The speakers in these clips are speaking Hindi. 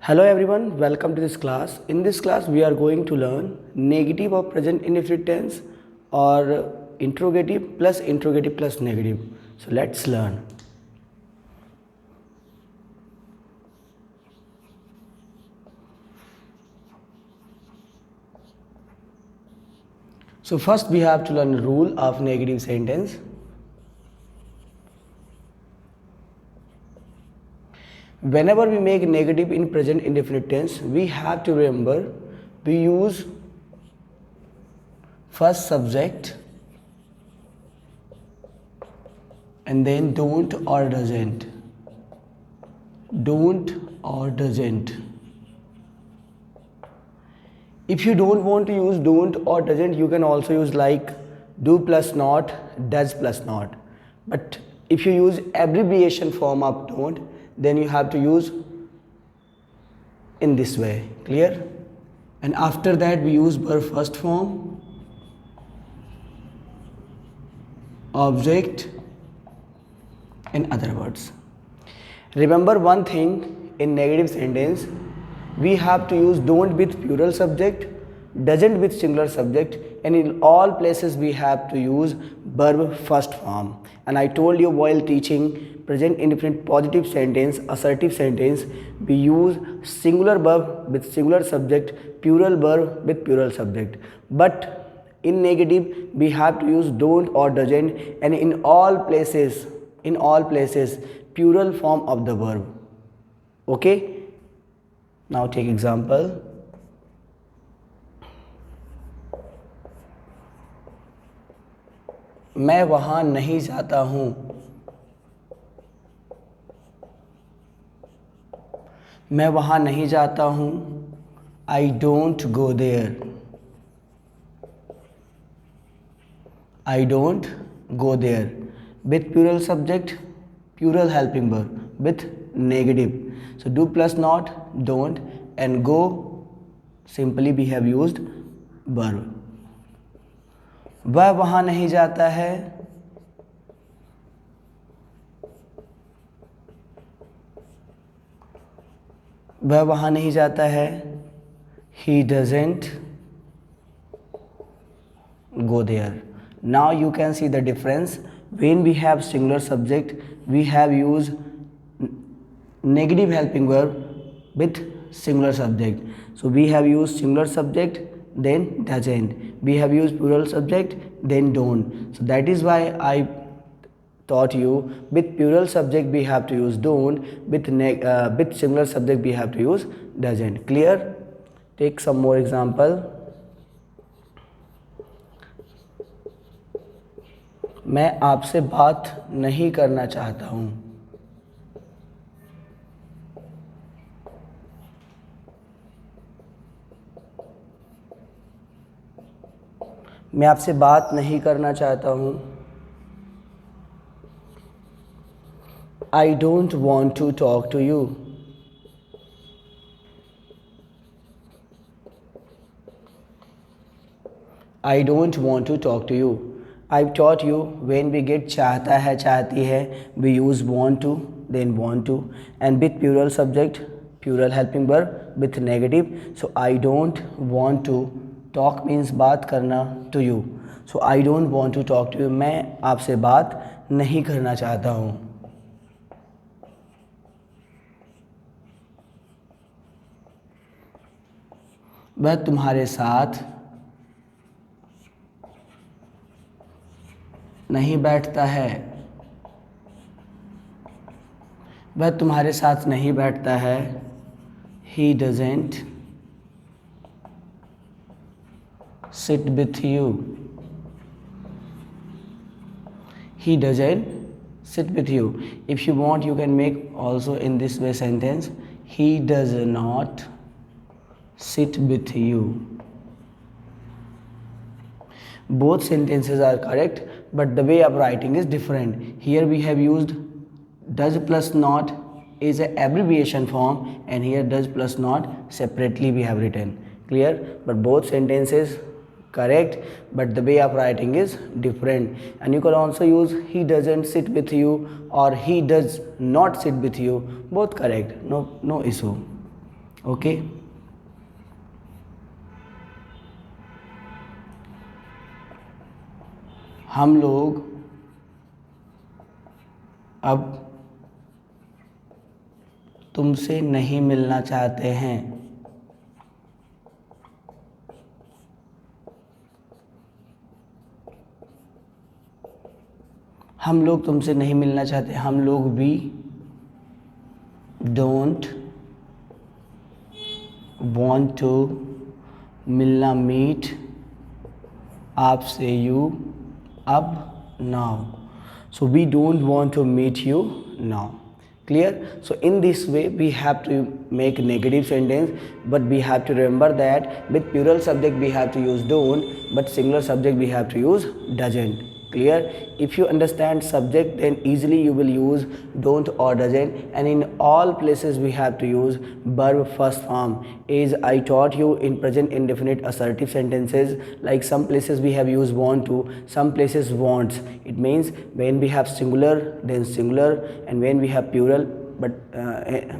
Hello everyone, welcome to this class. In this class, we are going to learn negative of present indefinite tense or interrogative plus negative. So let's learn. So first we have to learn the rule of negative sentence. Whenever we make negative in present indefinite tense, we have to remember we use first subject and then don't or doesn't. Don't or doesn't. If you don't want to use don't or doesn't, you can also use like do plus not, does plus not. But if you use abbreviation form of don't, then you have to use in this way. Clear? And after that we use verb first form, object, in other words. Remember one thing in negative sentence, we have to use don't with plural subject, doesn't with singular subject, and in all places we have to use verb first form. And I told you while teaching present indefinite positive sentence, assertive sentence, we use singular verb with singular subject, plural verb with plural subject. But in negative we have to use don't or doesn't, and in all places plural form of the verb. Okay? Now take example. मैं वहाँ नहीं जाता हूँ. मैं वहाँ नहीं जाता हूँ. I don't go there. I don't go there. With plural subject, plural helping verb with negative. So do plus not, don't, and go, simply we have used verb. वह वहाँ नहीं जाता है. वह वहाँ नहीं जाता है. He doesn't go there. Now you can see the difference. When we have singular subject, we have used negative helping verb with singular subject. So we have used singular subject, then doesn't. We have used plural subject, then don't. So that is why I taught you with plural subject we have to use don't, with singular subject we have to use doesn't. Clear? Take some more example. मैं आपसे बात नहीं करना चाहता हूँ. मैं आपसे बात नहीं करना चाहता हूँ. I don't want to talk to you. I don't want to talk to you. I've taught you when we get चाहता है, चाहती है, we use want to, then want to, and with plural subject, plural helping verb with negative. So I don't want to talk means बात करना to you. So I don't want to talk to you. मैं आपसे बात नहीं करना चाहता हूँ. वह तुम्हारे साथ नहीं बैठता है. वह तुम्हारे साथ नहीं बैठता है. He doesn't sit with you. He doesn't sit with you. If you want, you can make also in this way sentence. He does not sit with you. Both sentences are correct, but the way of writing is different. Here we have used does plus not is an abbreviation form, and here does plus not separately we have written. Clear? But both sentences correct, but the way of writing is different. And you can also use he doesn't sit with you or he does not sit with you. Both correct. No issue. Okay, हम लोग अब तुमसे नहीं मिलना चाहते हैं। हम लोग तुमसे नहीं मिलना चाहते, हम लोग भी डोंट want to मिलना मीट आपसे यू अब now. So we don't want to meet you now. Clear? So in this way we have to make negative sentence, but we have to remember that with plural subject we have to use don't, but singular subject we have to use doesn't. Clear? If you understand subject, then easily you will use don't or doesn't, and in all places we have to use verb first form. As I taught you in present indefinite assertive sentences, like some places we have used want to, some places wants. It means when we have singular then singular, and when we have plural, but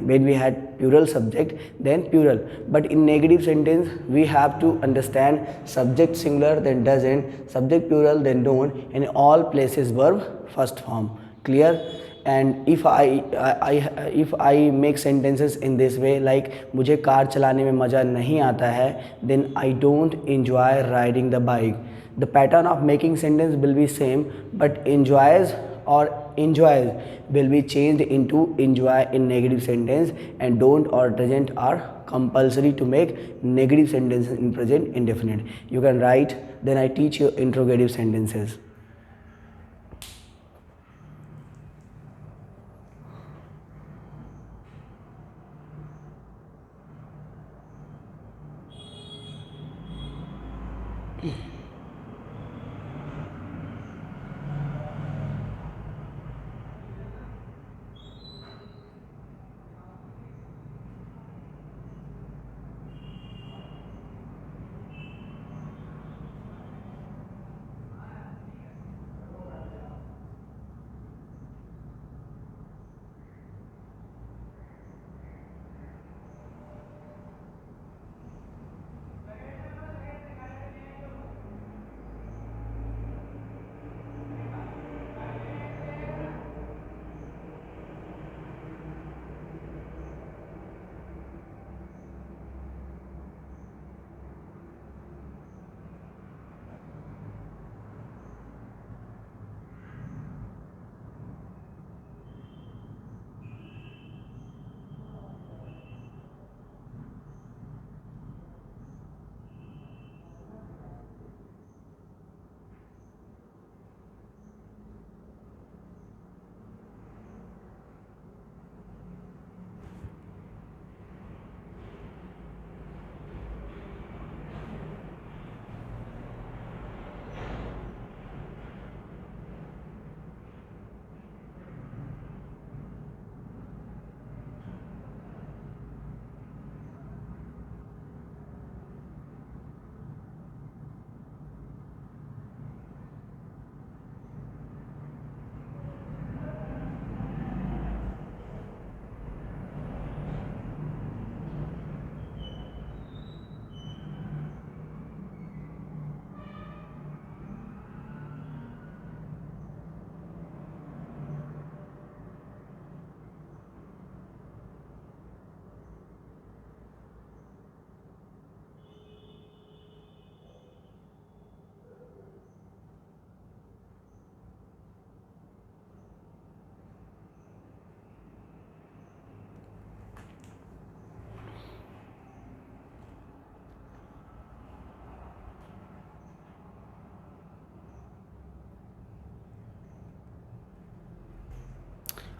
when we had plural subject then plural. But in negative sentence we have to understand subject singular then doesn't, subject plural then don't, and in all places verb first form. Clear? And if I make sentences in this way, like मुझे कार चलाने में मज़ा नहीं आता है, then I don't enjoy riding the bike. The pattern of making sentence will be same, but enjoys or enjoys will be changed into enjoy in negative sentence, and don't or doesn't are compulsory to make negative sentences in present indefinite. You can write, then I teach you interrogative sentences.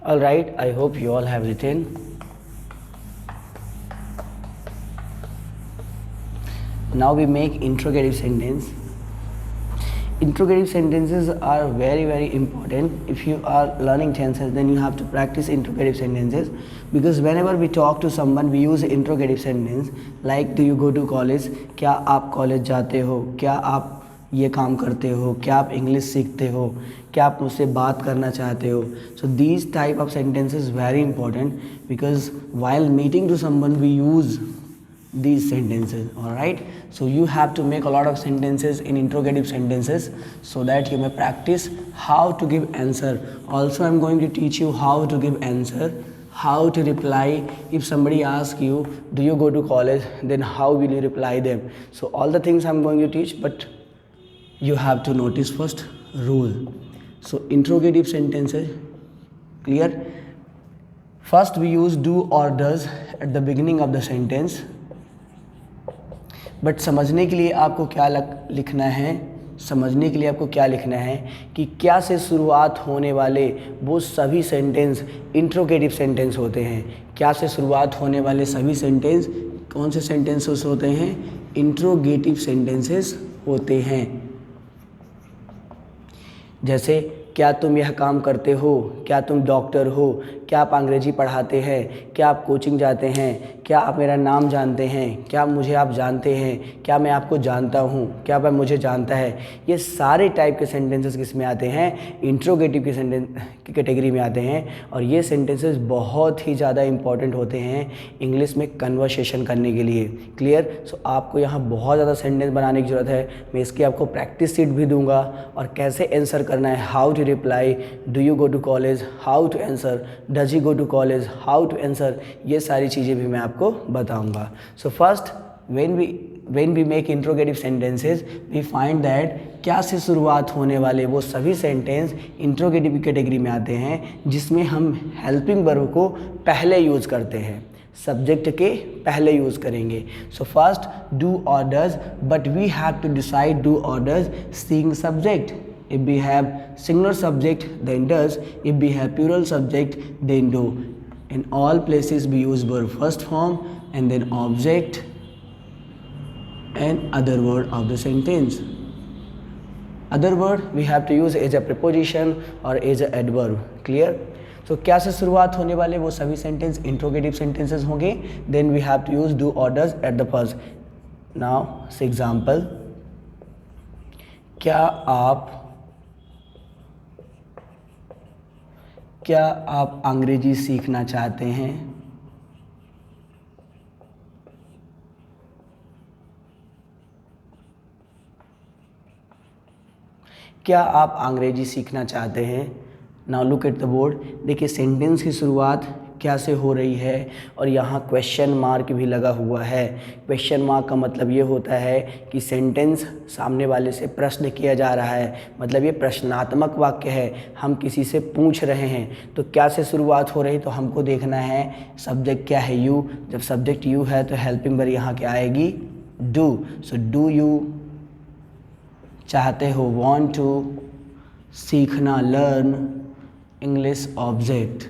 Alright, I hope you all have written. Now we make interrogative sentence. Interrogative sentences are very important. If you are learning tenses, then you have to practice interrogative sentences, because whenever we talk to someone we use interrogative sentence, like do you go to college, क्या आप कॉलेज जाते हो, क्या आप ये काम करते हो, क्या आप इंग्लिश सीखते हो, क्या आप मुझसे बात करना चाहते हो. So these type of sentences very important because while meeting to someone we use these sentences. All right, so you have to make a lot of sentences in interrogative sentences so that you may practice how to give answer. Also I'm going to teach you how to give answer, how to reply. If somebody asks you do you go to college, then how will you reply them. So all the things I'm going to teach, but you have to notice first rule. So interrogative sentences, clear? First we use do or does at the beginning of the sentence. But समझने के लिए आपको क्या लिखना है, समझने के लिए आपको क्या लिखना है कि क्या से शुरुआत होने वाले वो सभी सेंटेंस इंट्रोगेटिव सेंटेंस होते हैं. क्या से शुरुआत होने वाले सभी सेंटेंस कौन से सेंटेंसेस होते हैं? इंट्रोगेटिव सेंटेंसेस होते हैं. जैसे क्या तुम यह काम करते हो, क्या तुम डॉक्टर हो, क्या आप अंग्रेजी पढ़ाते हैं, क्या आप कोचिंग जाते हैं, क्या आप मेरा नाम जानते हैं, क्या मुझे आप जानते हैं, क्या मैं आपको जानता हूँ, क्या वह मुझे जानता है. ये सारे टाइप के सेंटेंसेस किस में आते हैं? इंट्रोगेटिव की सेंटेंस की कैटेगरी में आते हैं. और ये सेंटेंसेस बहुत ही ज़्यादा इंपॉर्टेंट होते हैं इंग्लिश में कन्वर्सेशन करने के लिए. क्लियर? सो आपको यहाँ बहुत ज़्यादा सेंटेंस बनाने की ज़रूरत है. मैं इसकी आपको प्रैक्टिस शीट भी दूंगा और कैसे आंसर करना है, how to reply, do you go to college, how to answer, does he go to college, how to answer, ये सारी चीज़ें भी मैं आपको बताऊंगा. So first when we make interrogative sentences we find that क्या से शुरुआत होने वाले वो सभी सेंटेंस इंट्रोगेटिव कैटेगरी में आते हैं जिसमें हम हेल्पिंग वर्ब को पहले यूज़ करते हैं, सब्जेक्ट के पहले यूज़ करेंगे. सो फर्स्ट डू और does, but we have to decide do और does seeing subject. If we have singular subject then does, if we have plural subject then do. In all places we use verb first form and then object and other word of the sentence. Other word we have to use as a preposition or as a adverb. Clear? So क्या से शुरुआत होने वाले वो सभी सेंटेंस इंट्रोगेटिव सेंटेंसेस होंगे. Then we have to use do or does at the first. Now say example. क्या आप अंग्रेजी सीखना चाहते हैं? क्या आप अंग्रेजी सीखना चाहते हैं? Now look at the board. देखिए सेंटेंस की शुरुआत क्या से हो रही है और यहाँ क्वेश्चन मार्क भी लगा हुआ है. क्वेश्चन मार्क का मतलब ये होता है कि सेंटेंस सामने वाले से प्रश्न किया जा रहा है, मतलब ये प्रश्नात्मक वाक्य है, हम किसी से पूछ रहे हैं. तो क्या से शुरुआत हो रही, तो हमको देखना है सब्जेक्ट क्या है, यू. जब सब्जेक्ट यू है तो हेल्पिंग वर्ब यहाँ क्या आएगी? डू. सो डू यू चाहते हो, वांट टू, सीखना learn, English object.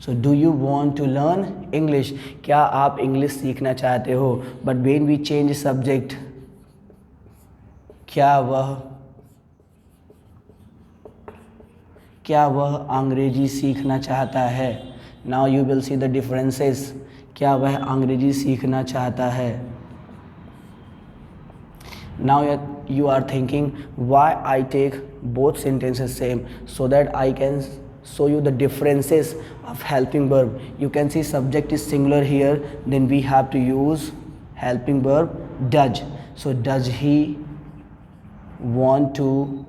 So do you want to learn English, क्या आप इंग्लिश सीखना चाहते हो. But when we change subject, क्या वह अंग्रेजी सीखना चाहता है. Now you will see the differences. क्या वह अंग्रेजी सीखना चाहता है. Now you are thinking why I take both sentences same, so that I can show you the differences of helping verb. You can see subject is singular here, then we have to use helping verb does. So does he want to.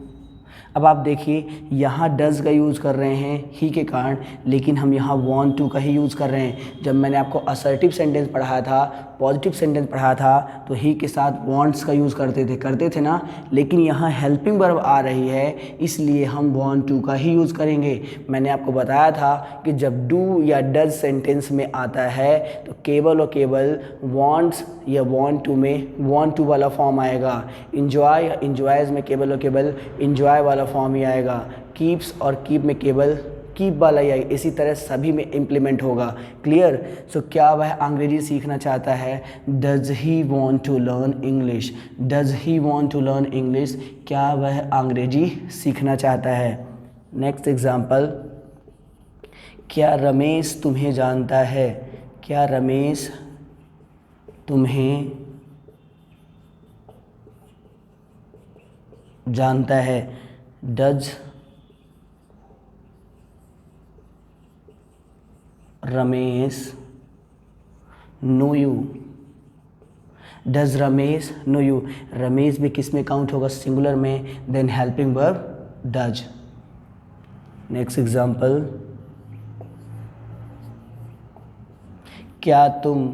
अब आप देखिए यहाँ डज़ का यूज़ कर रहे हैं ही के कारण, लेकिन हम यहाँ वांट टू का ही यूज़ कर रहे हैं. जब मैंने आपको असर्टिव सेंटेंस पढ़ाया था, पॉजिटिव सेंटेंस पढ़ाया था, तो ही के साथ वांट्स का यूज़ करते थे ना. लेकिन यहाँ हेल्पिंग वर्ब आ रही है, इसलिए हम वांट टू का ही यूज़ करेंगे. मैंने आपको बताया था कि जब डू या डज सेंटेंस में आता है तो केवल और केवल वांट्स या वांट टू में वांट टू वाला फॉर्म आएगा. इंजॉय या इंजॉयज़ में केवल और केवल इंजॉय वाला फॉर्म ही आएगा. कीप्स और कीप में केवल कीप वाला ही आएगा. इसी तरह सभी में इम्प्लीमेंट होगा. क्लियर? सो क्या वह अंग्रेजी सीखना चाहता है. Does he want to learn English. Does he want to learn English, क्या वह अंग्रेजी सीखना चाहता है. Next example. क्या रमेश तुम्हें जानता है. क्या रमेश तुम्हें जानता है, does Ramesh know you, does Ramesh know you, Ramesh भी किस में काउंट होगा, सिंगुलर में, then helping verb does. Next example, क्या तुम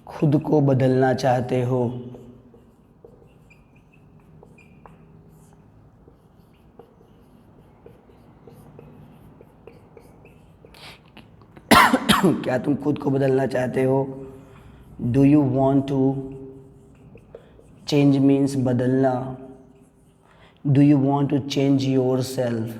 खुद को बदलना चाहते हो, क्या तुम खुद को बदलना चाहते हो, do you want to, change means बदलना, do you want to change yourself,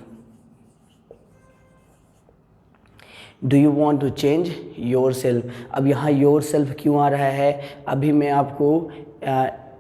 do you want to change yourself. अब यहाँ योर सेल्फ क्यों आ रहा है, अभी मैं आपको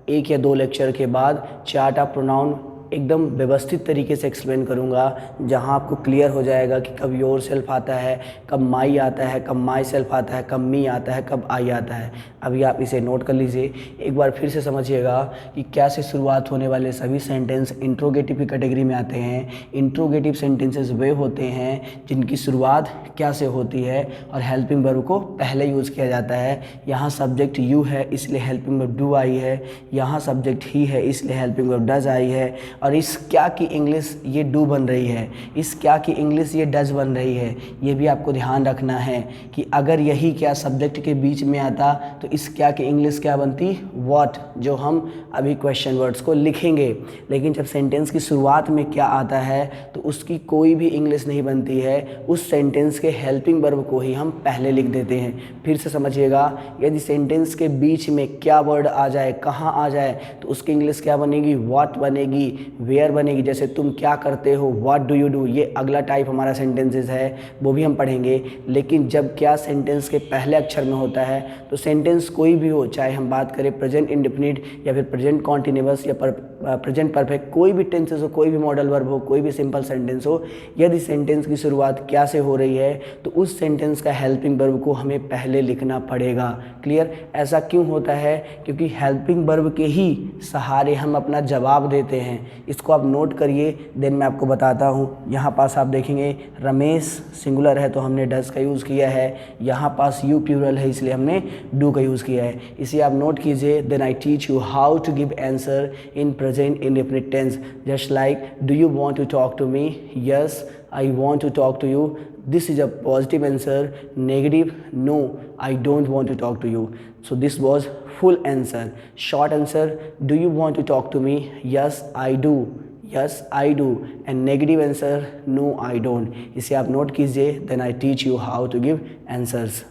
एक या दो लेक्चर के बाद चार्ट ऑफ प्रोनाउन एकदम व्यवस्थित तरीके से एक्सप्लेन करूँगा, जहाँ आपको क्लियर हो जाएगा कि कब योर सेल्फ आता है, कब माई आता है, कब माई सेल्फ आता है, कब मी आता है, कब आई आता है। अभी आप इसे नोट कर लीजिए, एक बार फिर से समझिएगा कि क्या से शुरुआत होने वाले सभी सेंटेंस इंट्रोगेटिव की कैटेगरी में आते हैं। इंट्रोगेटिव सेंटेंसेस वे होते हैं जिनकी शुरुआत क्या से होती है और हेल्पिंग वर्ब को पहले यूज़ किया जाता है। यहाँ सब्जेक्ट यू है इसलिए हेल्पिंग वर्ब डू आई है, यहाँ सब्जेक्ट ही है इसलिए हेल्पिंग वर्ब डज आई है, और इस क्या की इंग्लिश ये डू बन रही है, इस क्या की इंग्लिश ये डज बन रही है। ये भी आपको ध्यान रखना है कि अगर यही क्या सब्जेक्ट के बीच में आता तो इस क्या की इंग्लिश क्या बनती, व्हाट, जो हम अभी क्वेश्चन वर्ड्स को लिखेंगे। लेकिन जब सेंटेंस की शुरुआत में क्या आता है तो उसकी कोई भी इंग्लिश नहीं बनती है, उस सेंटेंस के हेल्पिंग वर्ब को ही हम पहले लिख देते हैं। फिर से समझिएगा, यदि सेंटेंस के बीच में क्या वर्ड आ जाए, कहाँ आ जाए, तो उसकी इंग्लिश क्या बनेगी, व्हाट बनेगी, वेयर बनेगी। जैसे तुम क्या करते हो, व्हाट डू यू डू, ये अगला टाइप हमारा सेंटेंसेस है, वो भी हम पढ़ेंगे। लेकिन जब क्या सेंटेंस के पहले अक्षर में होता है तो सेंटेंस कोई भी हो, चाहे हम बात करें प्रेजेंट इंडेफिनिट या फिर प्रेजेंट कॉन्टिन्यूअस या प्रेजेंट परफेक्ट, कोई भी टेंसेस हो, कोई भी मॉडल वर्ब हो, कोई भी सिंपल सेंटेंस हो, यदि सेंटेंस की शुरुआत क्या से हो रही है तो उस सेंटेंस का हेल्पिंग वर्ब को हमें पहले लिखना पड़ेगा। क्लियर? ऐसा क्यों होता है? क्योंकि हेल्पिंग वर्ब के ही सहारे हम अपना जवाब देते हैं। इसको आप नोट करिए, देन मैं आपको बताता हूँ। यहाँ पास आप देखेंगे रमेश सिंगुलर है तो हमने डज का यूज़ किया है, यहाँ पास यू प्लूरल है इसलिए हमने डू का यूज़ किया है। इसे आप नोट कीजिए। Then I teach you how to give answer in present indefinite tense, just like do you want to talk to me, yes I want to talk to you, this is a positive answer, negative no I don't want to talk to you. So this was full answer. Short answer, do you want to talk to me, yes I do, yes I do, and negative answer, no I don't. इसे आप नोट कीजिए, then I teach you how to give answers.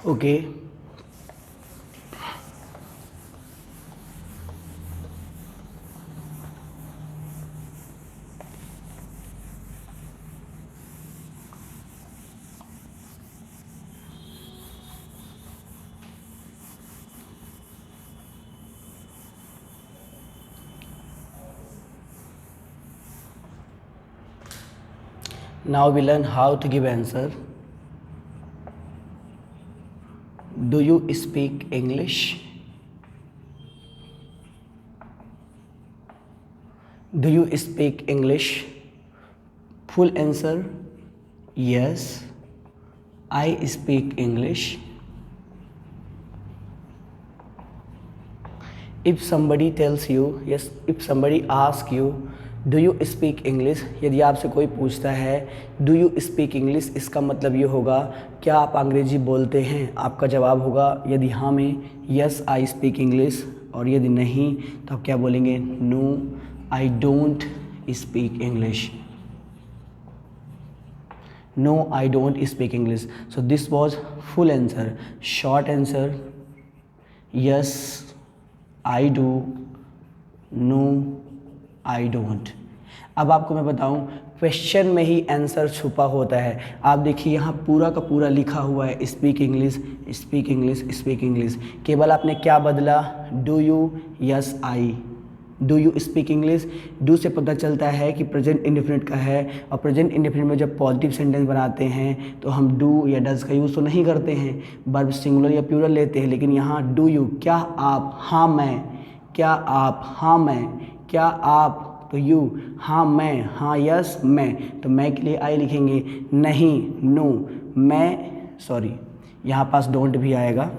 Okay, now we learn how to give answer. Do you speak English? Do you speak English? Full answer, yes, I speak English. If somebody tells you, yes, if somebody asks you, do you speak English, यदि आपसे कोई पूछता है डू यू स्पीक इंग्लिश, इसका मतलब ये होगा क्या आप अंग्रेजी बोलते हैं। आपका जवाब होगा यदि हाँ में यस आई स्पीक इंग्लिश, और यदि नहीं तो आप क्या बोलेंगे, no I don't speak English. No I don't speak English. So this was full answer. Short answer, yes I do, no I don't. अब आपको मैं बताऊं, क्वेश्चन में ही आंसर छुपा होता है। आप देखिए यहाँ पूरा का पूरा लिखा हुआ है speak English, speak English, speak English. केवल आपने क्या बदला, do you, yes I. Do you speak English, do से पता चलता है कि प्रेजेंट इंडेफिनिट का है, और प्रेजेंट इंडेफिनिट में जब पॉजिटिव सेंटेंस बनाते हैं तो हम डू या डज का यूज़ तो नहीं करते हैं, वर्ब सिंगुलर या प्लूरल लेते हैं। लेकिन यहाँ डू यू, क्या आप, हाँ मैं, क्या आप, हाँ मैं, क्या आप, तो यू, हाँ मैं, हाँ यस मैं, तो मैं के लिए आई लिखेंगे, नहीं नो, मैं सॉरी यहाँ पास डोंट भी आएगा,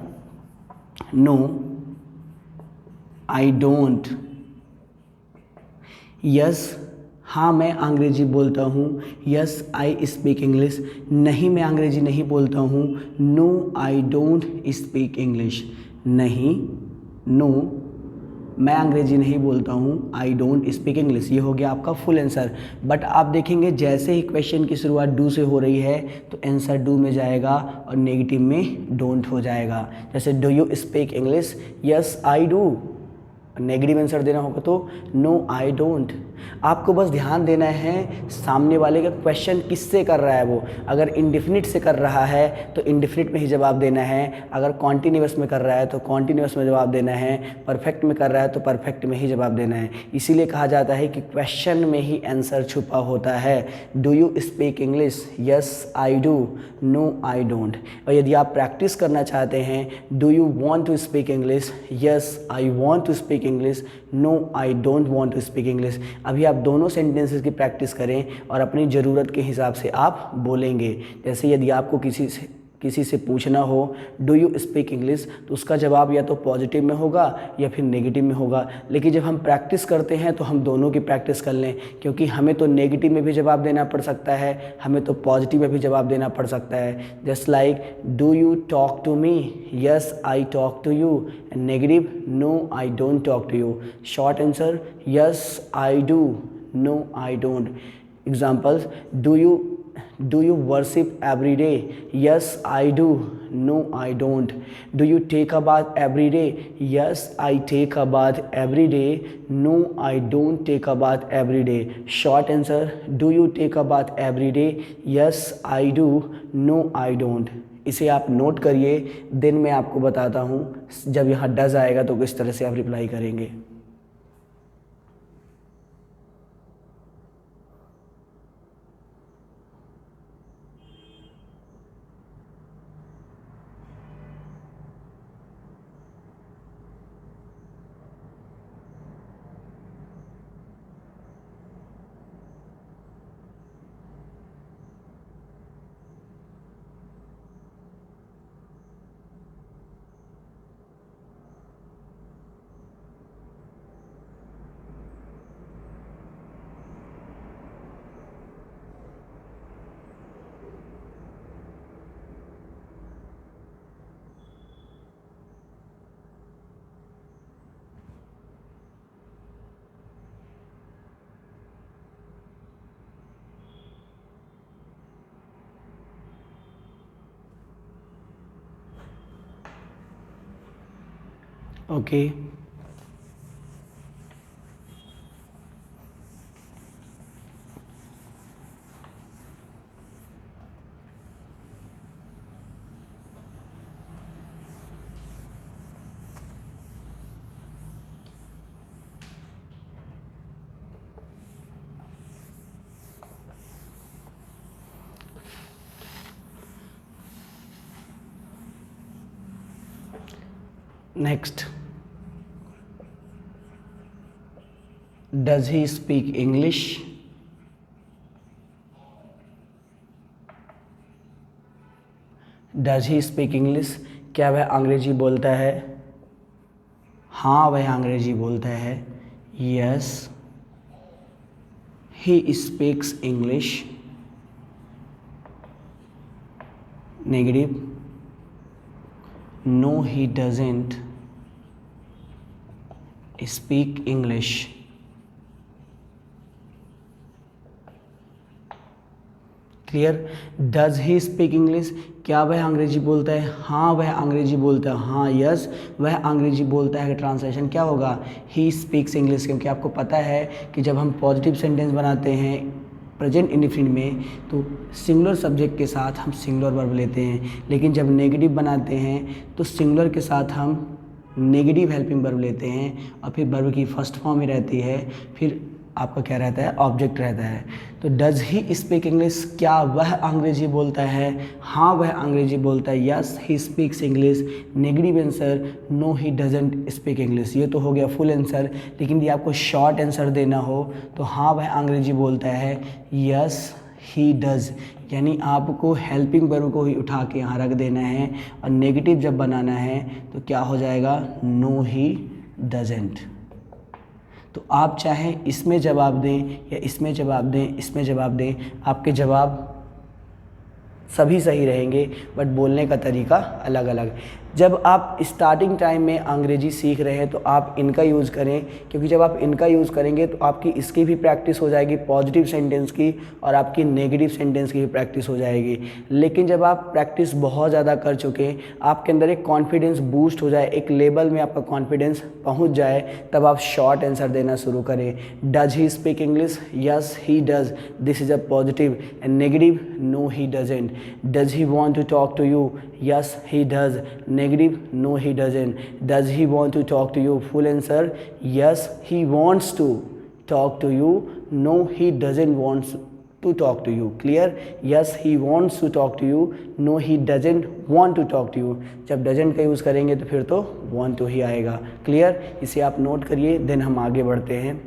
नो आई डोंट। यस, हाँ मैं अंग्रेजी बोलता हूँ, यस आई स्पीक इंग्लिश। नहीं मैं अंग्रेजी नहीं बोलता हूँ, no I don't speak English. नहीं, नो मैं अंग्रेजी नहीं बोलता हूँ, आई डोंट स्पीक इंग्लिश। ये हो गया आपका फुल आंसर। बट आप देखेंगे जैसे ही क्वेश्चन की शुरुआत डू से हो रही है तो आंसर डू में जाएगा और नेगेटिव में डोंट हो जाएगा। जैसे do you speak English, yes I do. Negative answer देना होगा तो नो आई डोंट। आपको बस ध्यान देना है सामने वाले का क्वेश्चन किससे कर रहा है। वो अगर इंडेफिनिट से कर रहा है तो इंडेफिनिट में ही जवाब देना है, अगर कॉन्टिन्यूअस में कर रहा है तो कॉन्टिन्यूअस में जवाब देना है, परफेक्ट में कर रहा है तो परफेक्ट में ही जवाब देना है। इसीलिए कहा जाता है कि क्वेश्चन में ही आंसर छुपा होता है। Do you speak English, yes I do, no I don't. और यदि आप प्रैक्टिस करना चाहते हैं, do you want to speak English, yes I want to speak English, no I don't want to speak English. अभी आप दोनों सेंटेंसेस की प्रैक्टिस करें और अपनी ज़रूरत के हिसाब से आप बोलेंगे। जैसे यदि आपको किसी से पूछना हो डू यू स्पीक इंग्लिश, तो उसका जवाब या तो पॉजिटिव में होगा या फिर नेगेटिव में होगा। लेकिन जब हम प्रैक्टिस करते हैं तो हम दोनों की प्रैक्टिस कर लें, क्योंकि हमें तो नेगेटिव में भी जवाब देना पड़ सकता है, हमें तो पॉजिटिव में भी जवाब देना पड़ सकता है। Just like do you talk to me, yes I talk to you, and negative no I don't talk to you. Short answer, yes I do, no I don't. Examples, Do you worship every day? Yes, I do. No, I don't. Do you take a bath every day? Yes, I take a bath every day. No, I don't take a bath every day. Short answer, do you take a bath every day? Yes, I do. No, I don't. इसे आप नोट करिए, देन मैं आपको बताता हूँ जब यहाँ डज आएगा तो किस तरह से आप रिप्लाई करेंगे। Okay, next, does he speak English? Does he speak English? क्या वह अंग्रेजी बोलता है? हाँ, वह अंग्रेजी बोलता है। Yes, he speaks English. Negative, no he doesn't speak English. Clear? Does he speak English? क्या वह अंग्रेजी बोलता है? हाँ, वह अंग्रेजी बोलता है। हाँ, यस, वह अंग्रेजी बोलता है। ट्रांसलेशन क्या होगा? ही स्पीक्स इंग्लिश। क्योंकि आपको पता है कि जब हम पॉजिटिव सेंटेंस बनाते हैं प्रेजेंट इंडिफिनिट में तो सिंगुलर सब्जेक्ट के साथ हम सिंगुलर वर्ब लेते हैं, लेकिन जब नेगेटिव बनाते हैं तो सिंगुलर के साथ हम नेगेटिव हेल्पिंग वर्ब लेते हैं और फिर वर्ब की फर्स्ट फॉर्म ही रहती है, फिर आपका क्या रहता है? ऑब्जेक्ट रहता है। तो डज ही स्पीक इंग्लिश? क्या वह अंग्रेजी बोलता है? हाँ, वह अंग्रेजी बोलता है। Yes, he speaks English. Negative answer, no he doesn't speak English. ये तो हो गया फुल आंसर, लेकिन यदि आपको शॉर्ट आंसर देना हो तो हाँ, वह अंग्रेजी बोलता है। Yes, he does. यानी आपको हेल्पिंग वर्ब को ही उठा के यहाँ रख देना है और नेगेटिव जब बनाना है तो क्या हो जाएगा? No he doesn't. तो आप चाहें इसमें जवाब दें या इसमें जवाब दें, इसमें जवाब दें, आपके जवाब सभी सही रहेंगे, बट बोलने का तरीका अलग अलग। जब आप स्टार्टिंग टाइम में अंग्रेजी सीख रहे हैं तो आप इनका यूज़ करें, क्योंकि जब आप इनका यूज़ करेंगे तो आपकी इसकी भी प्रैक्टिस हो जाएगी, पॉजिटिव सेंटेंस की, और आपकी नेगेटिव सेंटेंस की भी प्रैक्टिस हो जाएगी। लेकिन जब आप प्रैक्टिस बहुत ज़्यादा कर चुके, आपके अंदर एक कॉन्फिडेंस बूस्ट हो जाए, एक लेवल में आपका कॉन्फिडेंस पहुँच जाए, तब आप शॉर्ट आंसर देना शुरू करें। Does he speak English? Yes, he does. This is a positive. And negative, no he doesn't. Does he want to talk to you? Yes, he does. Negative, no he doesn't. Does he want to talk to you? Full answer, yes, he wants to talk to you. No, he doesn't want to talk to you. Clear? Yes, he wants to talk to you. No, he doesn't want to talk to you. जब doesn't का यूज़ करेंगे तो फिर तो want to ही आएगा। Clear? इसे आप नोट करिए, देन हम आगे बढ़ते हैं।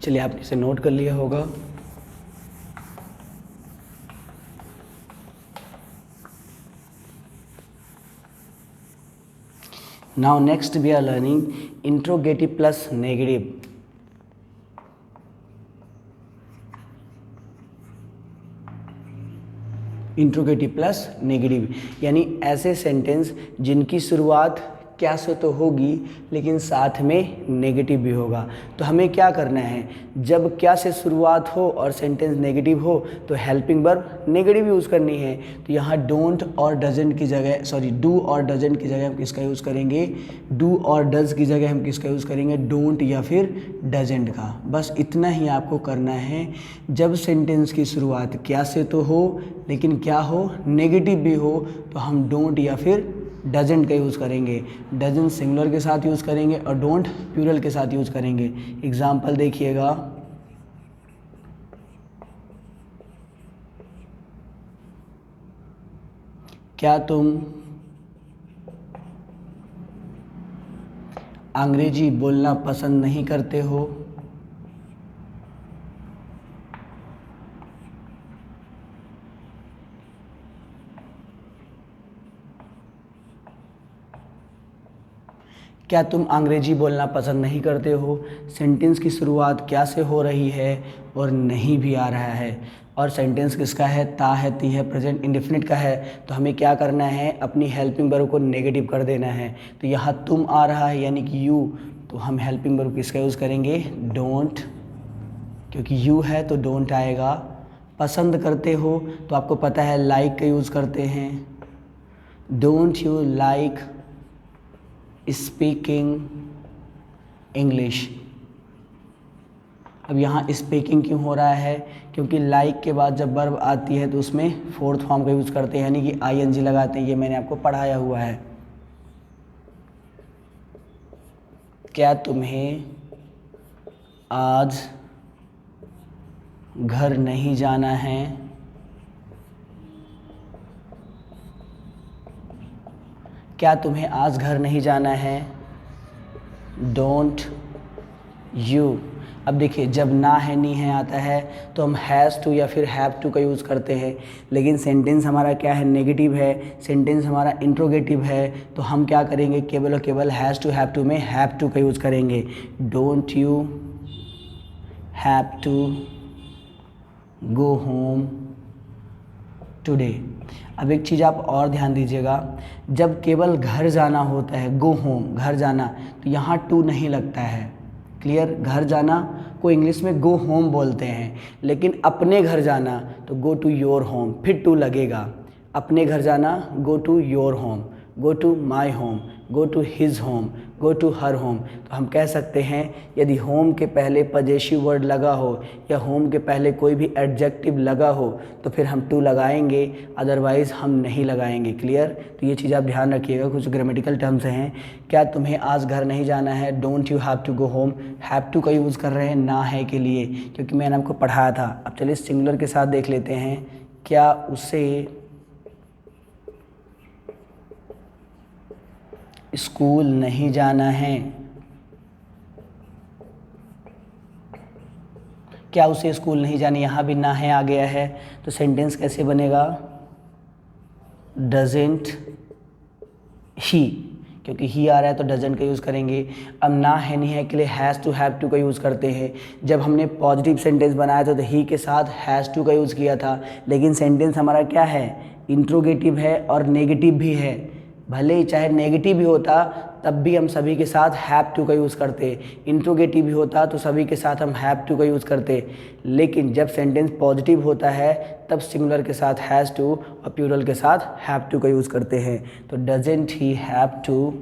चलिए, आपने इसे नोट कर लिया होगा। Now next we are learning interrogative plus negative. Interrogative plus negative, यानी ऐसे सेंटेंस जिनकी शुरुआत क्या से तो होगी, लेकिन साथ में नेगेटिव भी होगा। तो हमें क्या करना है, जब क्या से शुरुआत हो और सेंटेंस नेगेटिव हो तो हेल्पिंग वर्ब नेगेटिव यूज़ करनी है। तो यहाँ डोंट और डजंट की जगह, सॉरी डू और डजंट की जगह हम किसका यूज़ करेंगे, डू और डज की जगह हम किसका यूज़ करेंगे, डोंट या फिर डजंट का। बस इतना ही आपको करना है। जब सेंटेंस की शुरुआत क्या से तो हो लेकिन क्या हो, नेगेटिव भी हो, तो हम डोंट या फिर डजंट का यूज़ करेंगे। डजंट सिंगुलर के साथ यूज़ करेंगे और डोंट प्लूरल के साथ यूज़ करेंगे। एग्जाम्पल देखिएगा, क्या तुम अंग्रेजी बोलना पसंद नहीं करते हो? क्या तुम अंग्रेजी बोलना पसंद नहीं करते हो? सेंटेंस की शुरुआत क्या से हो रही है और नहीं भी आ रहा है, और सेंटेंस किसका है, ता है, ती है, प्रेजेंट इंडेफिनिट का है। तो हमें क्या करना है, अपनी हेल्पिंग वर्ब को नेगेटिव कर देना है। तो यहाँ तुम आ रहा है यानी कि यू, तो हम हेल्पिंग वर्ब किसका यूज़ करेंगे, डोंट, क्योंकि यू है तो डोंट आएगा। पसंद करते हो तो आपको पता है लाइक का यूज़ करते हैं, don't you like speaking English. अब यहाँ स्पीकिंग क्यों हो रहा है, क्योंकि लाइक के बाद जब वर्ब आती है तो उसमें फोर्थ फॉर्म का यूज़ करते हैं, यानी कि आईएनजी लगाते हैं। ये मैंने आपको पढ़ाया हुआ है। क्या तुम्हें आज घर नहीं जाना है? क्या तुम्हें आज घर नहीं जाना है, डोंट यू। अब देखिए, जब ना है, नी है आता है तो हम हैज़ टू या फिर हैव टू का यूज़ करते हैं, लेकिन सेंटेंस हमारा क्या है, नेगेटिव है, सेंटेंस हमारा इंट्रोगेटिव है, तो हम क्या करेंगे, केवल और केवल हैज़ टू हैव टू में हैव टू का यूज़ करेंगे। Don't you have to go home today. अब एक चीज़ आप और ध्यान दीजिएगा, जब केवल घर जाना होता है, गो होम, घर जाना, तो यहाँ टू नहीं लगता है। क्लियर, घर जाना को इंग्लिश में गो होम बोलते हैं, लेकिन अपने घर जाना तो गो टू योर होम, फिर टू लगेगा। अपने घर जाना go to your home, go to my home, go to his home, go to her home. तो हम कह सकते हैं यदि होम के पहले पजेसिव वर्ड लगा हो या होम के पहले कोई भी एडजेक्टिव लगा हो तो फिर हम टू लगाएंगे, अदरवाइज़ हम नहीं लगाएंगे। क्लियर, तो ये चीज़ आप ध्यान रखिएगा। कुछ ग्रामेटिकल टर्म्स हैं, क्या तुम्हें आज घर नहीं जाना है, don't you have to go home, have to का यूज़ कर रहे हैं ना है के लिए, क्योंकि मैंने आपको पढ़ाया था। अब चलिए सिंगुलर के साथ देख लेते हैं, क्या उसे स्कूल नहीं जाना है, क्या उसे स्कूल नहीं जाना, यहाँ भी ना है आ गया है, तो सेंटेंस कैसे बनेगा, डजेंट ही, क्योंकि ही आ रहा है तो डजेंट का यूज़ करेंगे। अब ना है नहीं है के लिए हैज़ टू हैव टू का यूज़ करते हैं। जब हमने पॉजिटिव सेंटेंस बनाया था तो ही के साथ हैज़ टू का यूज़ किया था, लेकिन सेंटेंस हमारा क्या है, इंट्रोगेटिव है और नेगेटिव भी है। भले ही चाहे नेगेटिव भी होता तब भी हम सभी के साथ हैव टू का यूज़ करते, इंट्रोगेटिव भी होता तो सभी के साथ हम हैव टू का यूज़ करते, लेकिन जब सेंटेंस पॉजिटिव होता है तब सिंगुलर के साथ हैज़ टू और प्लूरल के साथ हैव टू का यूज़ करते हैं। तो doesn't he have to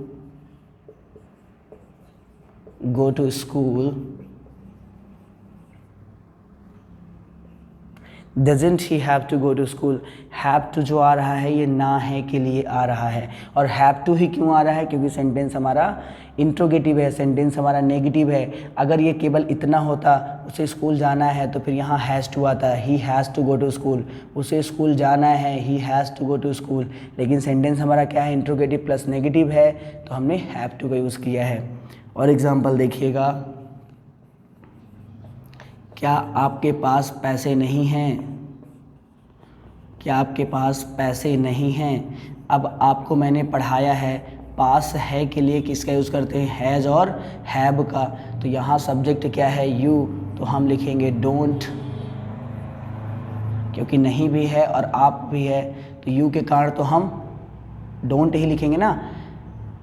go to school, doesn't he have to go to school. Have to जो आ रहा है ये ना है के लिए आ रहा है, और हैव टू ही क्यों आ रहा है, क्योंकि सेंटेंस हमारा इंट्रोगेटिव है, सेंटेंस हमारा नेगेटिव है। अगर ये केवल इतना होता, उसे स्कूल जाना है, तो फिर यहाँ हैज़ टू आता, he has to go to school, उसे स्कूल जाना है, he has to go to school, लेकिन सेंटेंस हमारा क्या है, इंट्रोगेटिव प्लस नेगेटिव है, तो हमने हैव टू का यूज़ किया है। और एग्जाम्पल देखिएगा, क्या आपके पास पैसे नहीं हैं, क्या आपके पास पैसे नहीं हैं। अब आपको मैंने पढ़ाया है पास है के लिए किसका यूज़ करते हैं, हैज़ और हैव का। तो यहाँ सब्जेक्ट क्या है, यू, तो हम लिखेंगे डोंट, क्योंकि नहीं भी है और आप भी है तो यू के कारण तो हम डोंट ही लिखेंगे ना।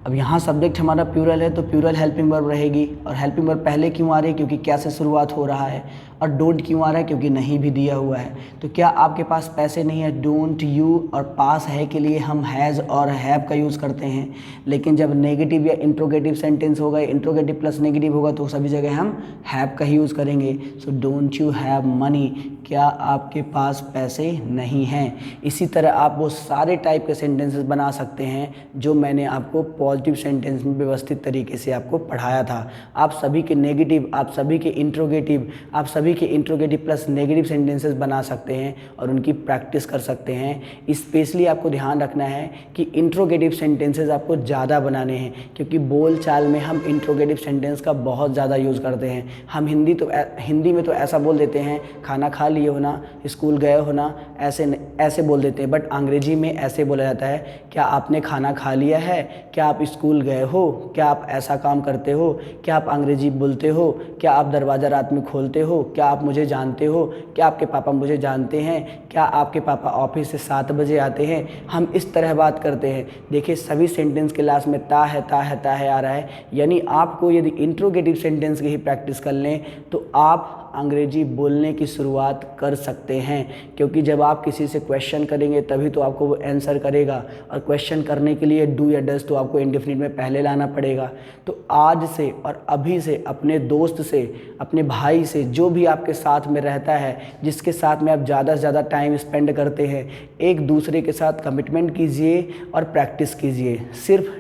अब यहाँ सब्जेक्ट हमारा प्लूरल है तो प्लूरल हेल्पिंग वर्ब रहेगी, और हेल्पिंग वर्ब पहले क्यों आ रही है, क्योंकि क्या से शुरुआत हो रहा है, और डोंट क्यों आ रहा है, क्योंकि नहीं भी दिया हुआ है। तो क्या आपके पास पैसे नहीं है, डोंट यू, और पास है के लिए हम हैज़ और हैव का यूज़ करते हैं, लेकिन जब नेगेटिव या इंट्रोगेटिव सेंटेंस होगा, इंट्रोगेटिव प्लस नेगेटिव होगा, तो सभी जगह हम हैव का ही यूज़ करेंगे। So don't you have money, क्या आपके पास पैसे नहीं हैं। इसी तरह आप वो सारे टाइप के सेंटेंसेस बना सकते हैं जो मैंने आपको पॉजिटिव सेंटेंस में व्यवस्थित तरीके से आपको पढ़ाया था। आप सभी के नेगेटिव, आप सभी के इंट्रोगेटिव, आप सभी के इंट्रोगेटिव प्लस नेगेटिव सेंटेंसेस बना सकते हैं और उनकी प्रैक्टिस कर सकते हैं। स्पेशली आपको ध्यान रखना है कि इंट्रोगेटिव सेंटेंसेस आपको ज़्यादा बनाने हैं, क्योंकि बोल चाल में हम इंट्रोगेटिव सेंटेंस का बहुत ज़्यादा यूज़ करते हैं। हम हिंदी में तो ऐसा बोल देते हैं, खाना खा लिए हो ना, स्कूल गए हो ना, ऐसे बोल देते हैं, बट अंग्रेजी में ऐसे बोला जाता है, क्या आपने खाना खा लिया है, क्या आप स्कूल गए हो, क्या आप ऐसा काम करते हो, क्या आप अंग्रेजी बोलते हो, क्या आप दरवाज़ा रात में खोलते हो, क्या आप मुझे जानते हो, क्या आपके पापा मुझे जानते हैं, क्या आपके पापा ऑफिस से 7 बजे आते हैं। हम इस तरह बात करते हैं। देखिए सभी सेंटेंस के लास्ट में ता है आ रहा है, यानी आपको यदि इंट्रोगेटिव सेंटेंस की ही प्रैक्टिस कर लें तो आप अंग्रेजी बोलने की शुरुआत कर सकते हैं, क्योंकि जब आप किसी से क्वेश्चन करेंगे तभी तो आपको वो आंसर करेगा, और क्वेश्चन करने के लिए डू या डज तो आपको इंडेफिनिट में पहले लाना पड़ेगा। तो आज से और अभी से अपने दोस्त से, अपने भाई से, जो भी आपके साथ में रहता है, जिसके साथ में आप ज़्यादा से ज़्यादा टाइम स्पेंड करते हैं, एक दूसरे के साथ कमिटमेंट कीजिए और प्रैक्टिस कीजिए। सिर्फ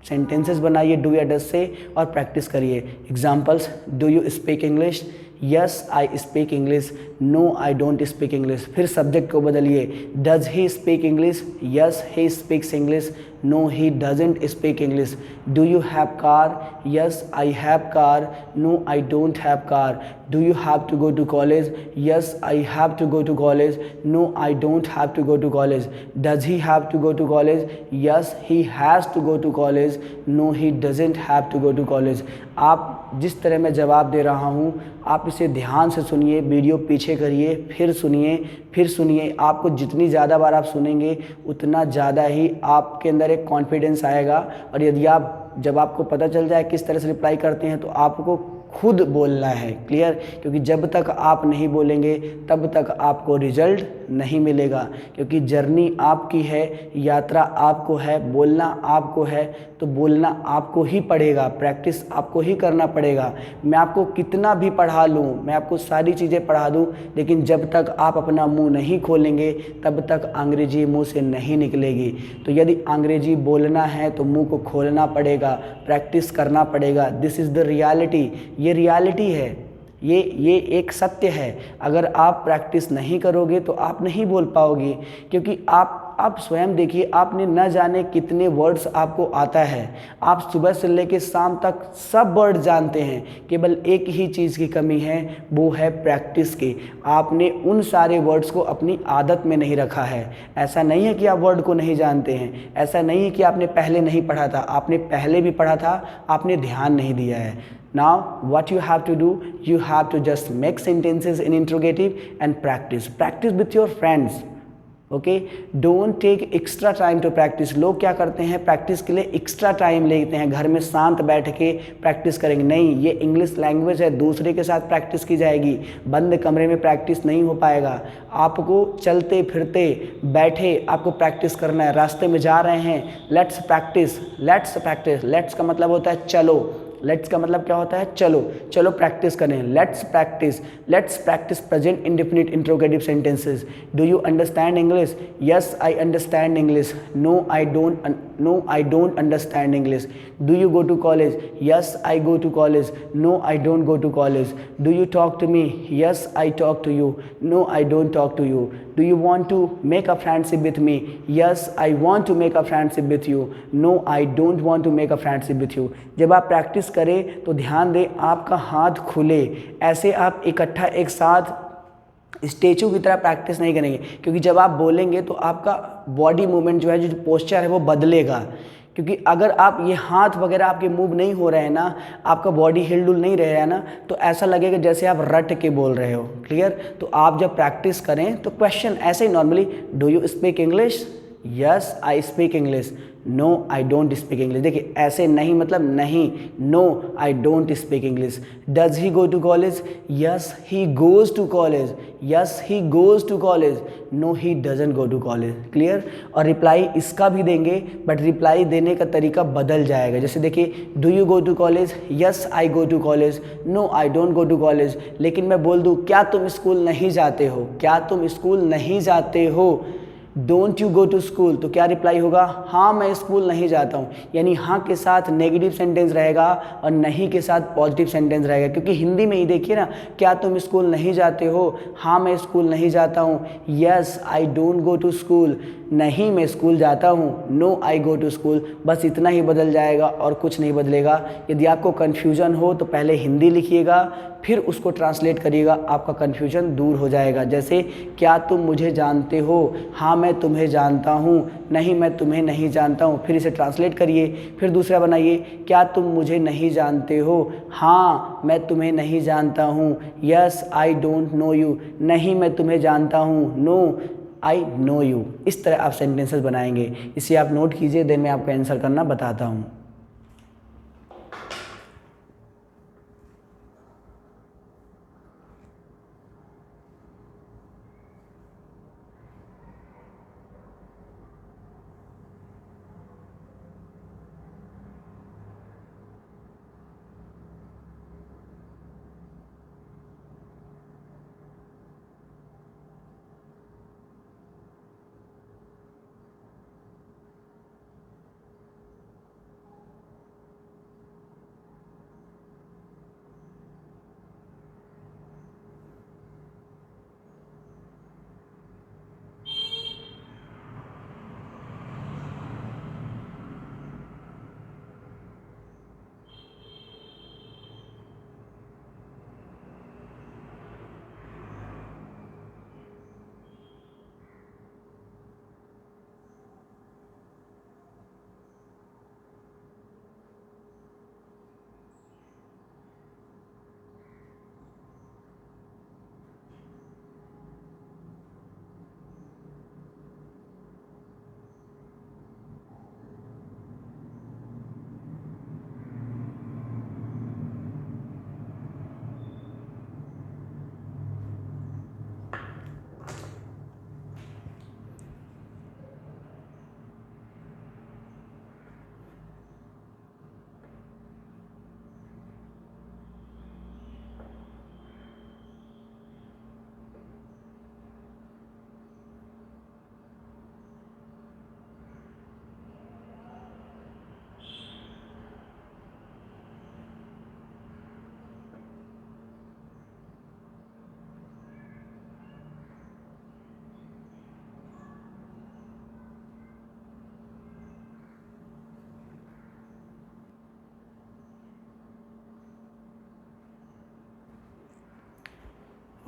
सेंटेंसेस बनाइए डू या डज से और प्रैक्टिस करिए। Examples, do you speak English, yes I speak English, no I don't speak English. फिर सब्जेक्ट को बदलिए, does he speak English, yes he speaks English, no he doesn't speak English. Do you have car, yes I have car, no I don't have car. Do you have to go to college, yes I have to go to college, no I don't have to go to college. Does he have to go to college, yes he has to go to college, no he doesn't have to go to college. आप जिस तरह मैं जवाब दे रहा हूँ आप इसे ध्यान से सुनिए, वीडियो पीछे करिए, फिर सुनिए। आपको जितनी ज़्यादा बार आप सुनेंगे उतना ज़्यादा ही आपके अंदर एक कॉन्फिडेंस आएगा, और यदि जब आपको पता चल जाए किस तरह से रिप्लाई करते हैं तो आपको खुद बोलना है। क्लियर? क्योंकि जब तक आप नहीं बोलेंगे तब तक आपको रिजल्ट नहीं मिलेगा, क्योंकि जर्नी आपकी है, यात्रा आपको है, बोलना आपको है, तो बोलना आपको ही पड़ेगा, प्रैक्टिस आपको ही करना पड़ेगा। मैं आपको कितना भी पढ़ा लूँ, मैं आपको सारी चीज़ें पढ़ा दूँ, लेकिन जब तक आप अपना मुंह नहीं खोलेंगे तब तक अंग्रेजी मुंह से नहीं निकलेगी। तो यदि अंग्रेजी बोलना है तो मुंह को खोलना पड़ेगा, प्रैक्टिस करना पड़ेगा। दिस इज़ द रियलिटी, ये रियलिटी है, ये एक सत्य है। अगर आप प्रैक्टिस नहीं करोगे तो आप नहीं बोल पाओगे, क्योंकि आप स्वयं देखिए, आपने न जाने कितने वर्ड्स आपको आता है। आप सुबह से लेकर शाम तक सब वर्ड जानते हैं, केवल एक ही चीज़ की कमी है, वो है प्रैक्टिस की। आपने उन सारे वर्ड्स को अपनी आदत में नहीं रखा है। ऐसा नहीं है कि आप वर्ड को नहीं जानते हैं, ऐसा नहीं है कि आपने पहले नहीं पढ़ा था, आपने पहले भी पढ़ा था, आपने ध्यान नहीं दिया है। Now what you have to do, you have to just make sentences in interrogative and practice with your friends. Okay, don't take extra time to practice. लोग क्या करते हैं, प्रैक्टिस के लिए एक्स्ट्रा टाइम लेते हैं, घर में शांत बैठ के प्रैक्टिस करेंगे। नहीं, ये इंग्लिश लैंग्वेज है, दूसरे के साथ प्रैक्टिस की जाएगी, बंद कमरे में प्रैक्टिस नहीं हो पाएगा। आपको चलते फिरते बैठे आपको प्रैक्टिस करना है। रास्ते में जा रहे हैं, लेट्स प्रैक्टिस। लेट्स का मतलब होता है चलो, लेट्स का मतलब क्या होता है, चलो प्रैक्टिस करें। Let's practice present indefinite interrogative sentences. Do you understand English, yes I understand English, no I don't understand English. Do you go to college, yes I go to college, no I don't go to college. Do you talk to me, yes I talk to you, no I don't talk to you. Do you want to make a friendship with me, yes I want to make a friendship with you, no I don't want to make a friendship with you. जब आप प्रैक्टिस करें तो ध्यान दें आपका हाथ खुले, ऐसे आप इकट्ठा एक साथ स्टेचू की तरह प्रैक्टिस नहीं करेंगे, क्योंकि जब आप बोलेंगे तो आपका बॉडी मूवमेंट जो है, जो पोस्चर है वो बदलेगा। क्योंकि अगर आप ये हाथ वगैरह आपके मूव नहीं हो रहे हैं ना, आपका बॉडी हिलडुल नहीं रहा है ना, तो ऐसा लगेगा जैसे आप रट के बोल रहे हो। क्लियर? तो आप जब प्रैक्टिस करें तो क्वेश्चन ऐसे ही normally, do you speak English, yes I speak English, no I don't speak English. देखिए ऐसे नहीं मतलब नहीं, no I don't speak English. Does he go to college? Yes he goes to college. Yes he goes to college. No he doesn't go to college. Clear? और रिप्लाई इसका भी देंगे बट रिप्लाई देने का तरीका बदल जाएगा। जैसे देखिए do you go to college? Yes I go to college. No I don't go to college. लेकिन मैं बोल दूँ क्या तुम स्कूल नहीं जाते हो? क्या तुम स्कूल नहीं जाते हो? Don't you go to school, तो क्या रिप्लाई होगा? हाँ मैं स्कूल नहीं जाता हूँ। यानी हाँ के साथ नेगेटिव सेंटेंस रहेगा और नहीं के साथ पॉजिटिव सेंटेंस रहेगा। क्योंकि हिंदी में ही देखिए ना, क्या तुम स्कूल नहीं जाते हो? हाँ मैं स्कूल नहीं जाता हूँ। Yes I don't go to school, नहीं मैं स्कूल जाता हूँ। No I go to school. बस इतना ही बदल जाएगा और कुछ नहीं बदलेगा। यदि आपको कन्फ्यूजन हो तो पहले हिंदी लिखिएगा, फिर उसको ट्रांसलेट करिएगा, आपका कन्फ्यूजन दूर हो जाएगा। जैसे क्या तुम मुझे जानते हो? हाँ मैं तुम्हें जानता हूँ। नहीं मैं तुम्हें नहीं जानता हूँ। फिर इसे ट्रांसलेट करिए, फिर दूसरा बनाइए, क्या तुम मुझे नहीं जानते हो? हाँ मैं तुम्हें नहीं जानता हूँ। Yes I don't know you, नहीं मैं तुम्हें जानता हूँ। No I know you. इस तरह आप सेंटेंसेस बनाएंगे। इसे आप नोट कीजिए, देन मैं आपको आंसर करना बताता हूँ।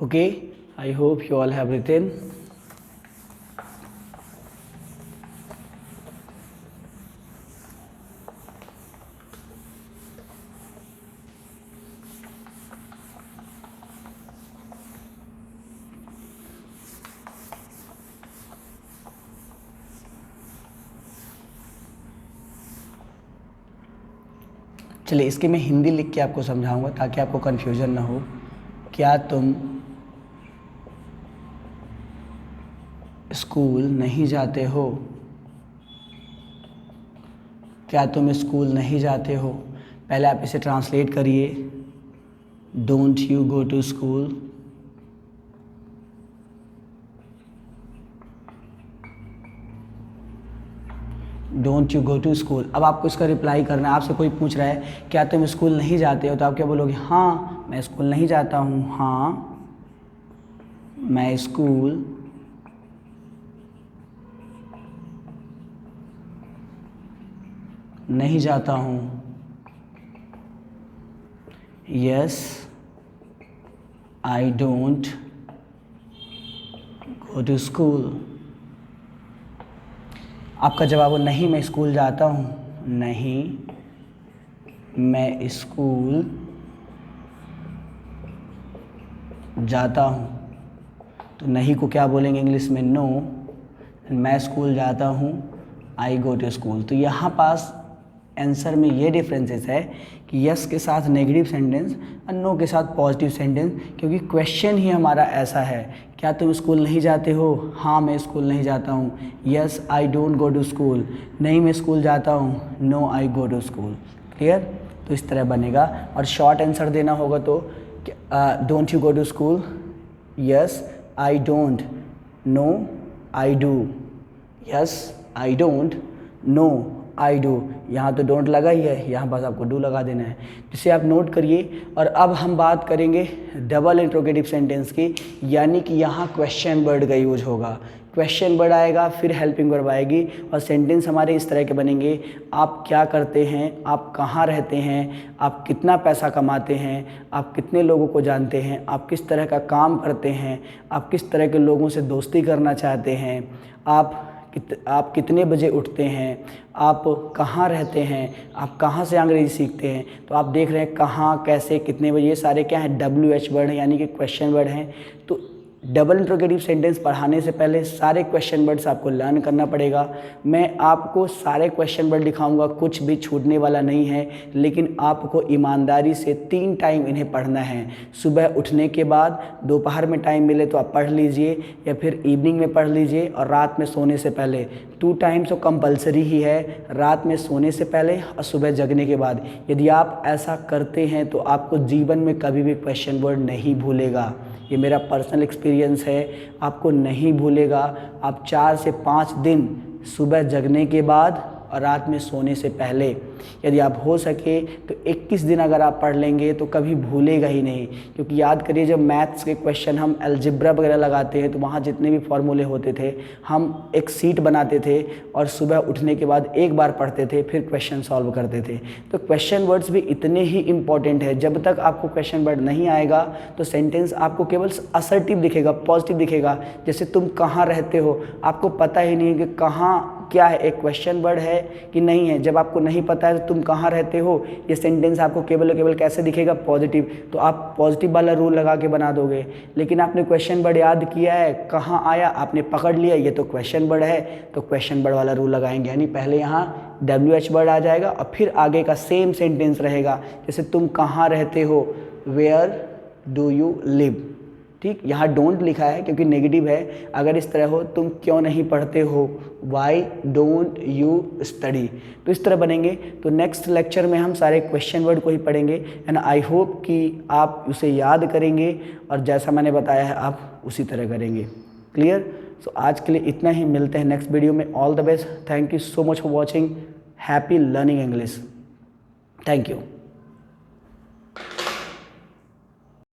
Okay, I hope you all have written. चलिए इसके मैं हिंदी लिख के आपको समझाऊंगा ताकि आपको कन्फ्यूजन ना हो। क्या तुम स्कूल नहीं जाते हो? क्या तुम स्कूल नहीं जाते हो? पहले आप इसे ट्रांसलेट करिए। Don't you go to school? Don't you go to school. अब आपको इसका रिप्लाई करना है। आपसे कोई पूछ रहा है क्या तुम स्कूल नहीं जाते हो, तो आप क्या बोलोगे? हाँ मैं स्कूल नहीं जाता हूँ। हाँ मैं स्कूल नहीं जाता हूँ। Yes I don't go to school. आपका जवाब हो नहीं मैं स्कूल जाता हूँ। नहीं मैं स्कूल जाता हूँ। तो नहीं को क्या बोलेंगे इंग्लिश में? नो। मैं स्कूल जाता हूँ। आई गो टू स्कूल। तो यहाँ पास आंसर में ये डिफरेंसेस है कि यस के साथ नेगेटिव सेंटेंस और नो के साथ पॉजिटिव सेंटेंस, क्योंकि क्वेश्चन ही हमारा ऐसा है, क्या तुम स्कूल नहीं जाते हो? हाँ मैं स्कूल नहीं जाता हूँ। Yes I don't go to school. नहीं मैं स्कूल जाता हूँ। No I go to school. Clear? तो इस तरह बनेगा। और शॉर्ट आंसर देना होगा तो don't you go to school? Yes I don't. No I do. Yes I don't. No I do. यहाँ तो डोंट लगा ही है, यहाँ बस आपको डू लगा देना है, जिसे आप नोट करिए। और अब हम बात करेंगे डबल इंट्रोगेटिव सेंटेंस की, यानी कि यहाँ क्वेश्चन वर्ड का यूज होगा। क्वेश्चन वर्ड आएगा, फिर हेल्पिंग वर्ब आएगी, और सेंटेंस हमारे इस तरह के बनेंगे। आप क्या करते हैं? आप कहाँ रहते हैं? आप कितना पैसा कमाते हैं? आप कितने लोगों को जानते हैं? आप किस तरह का काम करते हैं? आप किस तरह के लोगों से दोस्ती करना चाहते हैं? आप कितने बजे उठते हैं? आप कहाँ रहते हैं? आप कहाँ से अंग्रेजी सीखते हैं? तो आप देख रहे हैं कहाँ, कैसे, कितने बजे, ये सारे क्या हैं? WH वर्ड हैं, यानी कि क्वेश्चन वर्ड हैं। तो डबल इंट्रोगेटिव सेंटेंस पढ़ाने से पहले सारे क्वेश्चन वर्ड्स आपको लर्न करना पड़ेगा। मैं आपको सारे क्वेश्चन वर्ड दिखाऊंगा, कुछ भी छूटने वाला नहीं है, लेकिन आपको ईमानदारी से 3 टाइम इन्हें पढ़ना है। सुबह उठने के बाद, दोपहर में टाइम मिले तो आप पढ़ लीजिए, या फिर इवनिंग में पढ़ लीजिए, और रात में सोने से पहले। 2 टाइम्स तो कंपलसरी ही है, रात में सोने से पहले और सुबह जगने के बाद। यदि आप ऐसा करते हैं तो आपको जीवन में कभी भी क्वेश्चन वर्ड नहीं भूलेगा। ये मेरा पर्सनल एक्सपीरियंस है, आपको नहीं भूलेगा। आप 4 से 5 दिन सुबह जगने के बाद और रात में सोने से पहले, यदि आप हो सके तो 21 दिन अगर आप पढ़ लेंगे तो कभी भूलेगा ही नहीं। क्योंकि याद करिए, जब मैथ्स के क्वेश्चन हम अलजेब्रा वगैरह लगाते हैं तो वहाँ जितने भी फॉर्मूले होते थे, हम एक सीट बनाते थे और सुबह उठने के बाद एक बार पढ़ते थे, फिर क्वेश्चन सॉल्व करते थे। तो क्वेश्चन वर्ड्स भी इतने ही इंपॉर्टेंट है। जब तक आपको क्वेश्चन वर्ड नहीं आएगा तो सेंटेंस आपको केवल असर्टिव दिखेगा, पॉजिटिव दिखेगा। जैसे तुम कहाँ रहते हो, आपको पता ही नहीं कि कहाँ क्या है, एक क्वेश्चन वर्ड है कि नहीं है। जब आपको नहीं पता है तो तुम कहाँ रहते हो, ये सेंटेंस आपको केवल और केवल कैसे दिखेगा? पॉजिटिव। तो आप पॉजिटिव वाला रूल लगा के बना दोगे। लेकिन आपने क्वेश्चन वर्ड याद किया है, कहाँ आया आपने पकड़ लिया, ये तो क्वेश्चन वर्ड है, तो क्वेश्चन वर्ड वाला रूल लगाएंगे। यानी पहले यहाँ WH वर्ड आ जाएगा और फिर आगे का सेम सेंटेंस रहेगा। जैसे तुम कहाँ रहते हो, वेयर डू यू लिव। ठीक, यहाँ डोंट लिखा है क्योंकि नेगेटिव है। अगर इस तरह हो, तुम क्यों नहीं पढ़ते हो, वाई डोंट यू स्टडी। तो इस तरह बनेंगे। तो नेक्स्ट लेक्चर में हम सारे क्वेश्चन वर्ड को ही पढ़ेंगे, एंड आई होप कि आप उसे याद करेंगे और जैसा मैंने बताया है आप उसी तरह करेंगे। क्लियर? सो आज के लिए इतना ही, मिलते हैं नेक्स्ट वीडियो में। All the best. Thank you so much for watching. Happy learning English. Thank you.